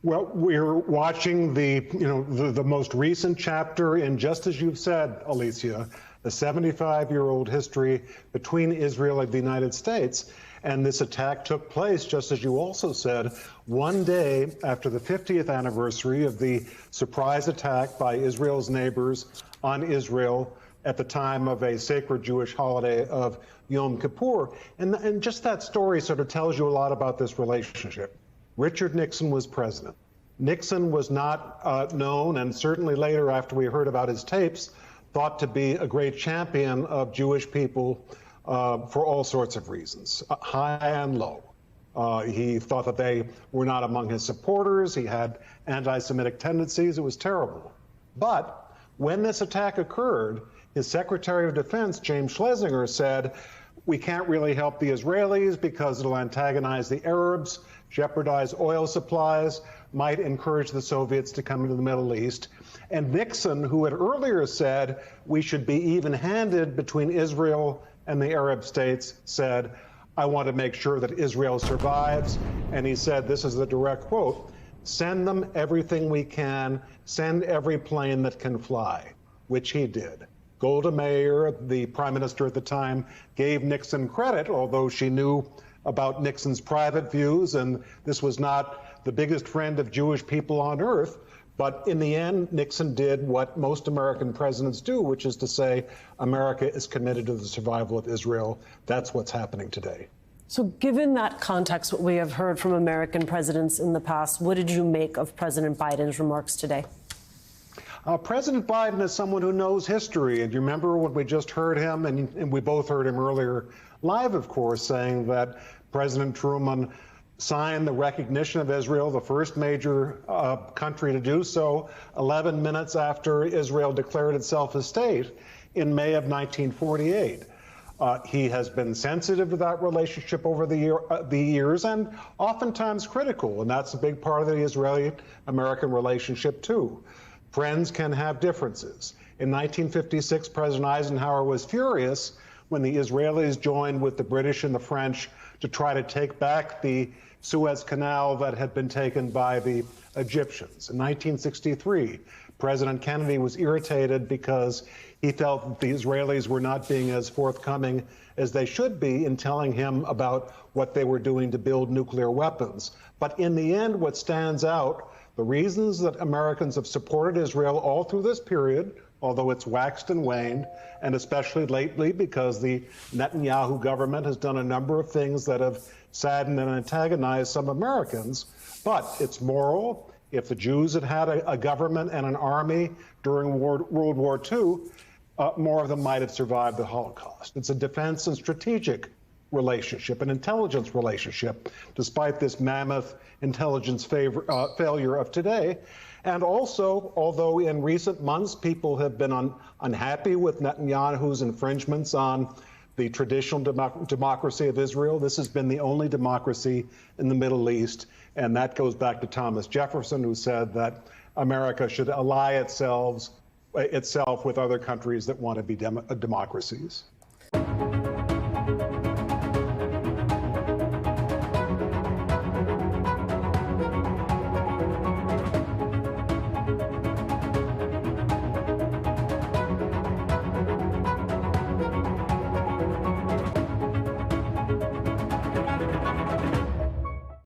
Well, we're watching the most recent chapter in, just as you've said, Alicia, the 75-year-old history between Israel and the United States. And this attack took place, just as you also said, one day after the 50th anniversary of the surprise attack by Israel's neighbors on Israel at the time of a sacred Jewish holiday of Yom Kippur. And just that story sort of tells you a lot about this relationship. Richard Nixon was president. Nixon was not known, and certainly later after we heard about his tapes, thought to be a great champion of Jewish people for all sorts of reasons, high and low. He thought that they were not among his supporters. He had anti-Semitic tendencies. It was terrible. But when this attack occurred, his Secretary of Defense, James Schlesinger, said, we can't really help the Israelis because it'll antagonize the Arabs, jeopardize oil supplies, might encourage the Soviets to come into the Middle East. And Nixon, who had earlier said we should be even-handed between Israel and the Arab states, said, I want to make sure that Israel survives. And he said, this is the direct quote, send them everything we can, send every plane that can fly, which he did. Golda Meir, the prime minister at the time, gave Nixon credit, although she knew about Nixon's private views, and this was not the biggest friend of Jewish people on earth. But in the end, Nixon did what most American presidents do, which is to say, America is committed to the survival of Israel. That's what's happening today. So given that context, what we have heard from American presidents in the past, what did you make of President Biden's remarks today? President Biden is someone who knows history. And you remember when we just heard him, and we both heard him earlier live, of course, saying that President Truman signed the recognition of Israel, the first major country to do so, 11 minutes after Israel declared itself a state in May of 1948. He has been sensitive to that relationship over the years and oftentimes critical, and that's a big part of the Israeli-American relationship, too. Friends can have differences. In 1956, President Eisenhower was furious when the Israelis joined with the British and the French to try to take back the Suez Canal that had been taken by the Egyptians. In 1963, President Kennedy was irritated because he felt that the Israelis were not being as forthcoming as they should be in telling him about what they were doing to build nuclear weapons. But in the end, what stands out, the reasons that Americans have supported Israel all through this period, although it's waxed and waned, and especially lately because the Netanyahu government has done a number of things that have saddened and antagonized some Americans, but it's moral. If the Jews had had a government and an army during World War II, more of them might have survived the Holocaust. It's a defense and strategic relationship, an intelligence relationship, despite this mammoth intelligence failure of today. And also, although in recent months people have been unhappy with Netanyahu's infringements on the traditional democracy of Israel, this has been the only democracy in the Middle East. And that goes back to Thomas Jefferson, who said that America should ally itself with other countries that want to be democracies.